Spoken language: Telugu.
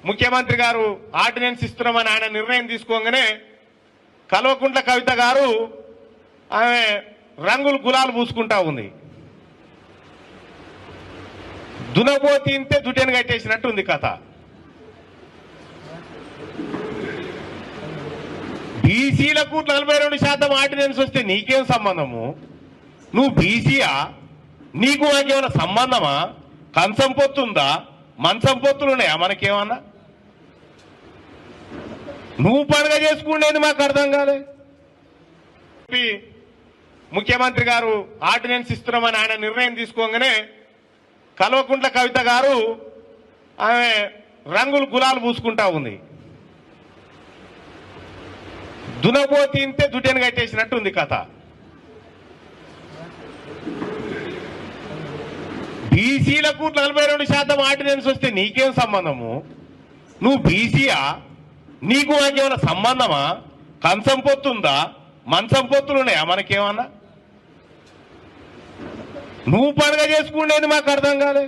ముఖ్యమంత్రి గారు ఆర్డినెన్స్ ఇస్తున్నామని ఆయన నిర్ణయం తీసుకోగానే కల్వకుంట్ల కవిత గారు ఆమె రంగులు గులాలు పూసుకుంటా ఉంది. దునపోతి ఇంతే దుటెను కట్టేసినట్టు ఉంది కథ. బీసీలకు 42% ఆర్డినెన్స్ వస్తే నీకేం సంబంధము? నువ్వు బీసీయా? నీకు నాకేమైనా సంబంధమా? కంచం పొత్తుందా? మంచం పొత్తులు ఉన్నాయా మనకేమన్నా? నువ్వు పండుగ చేసుకుండేది మాకు అర్థం కాలే. ముఖ్యమంత్రి గారు ఆర్డినెన్స్ ఇస్తున్నామని ఆయన నిర్ణయం తీసుకోగానే కల్వకుంట్ల కవిత గారు ఆమె రంగులు గులాలు పూసుకుంటా ఉంది. దునపోతి ఇంతే దుటెను కట్టేసినట్టు ఉంది కథ. బీసీలకు 42% ఆర్డినెన్స్ వస్తే నీకేం సంబంధము? నువ్వు బీసీయా? నీకు నాకేమైనా సంబంధమా? కంచం పొత్తుందా? మంచం పొత్తులు ఉన్నాయా మనకేమన్నా? నువ్వు పండుగ చేసుకుండేది మాకు అర్థం కాలే.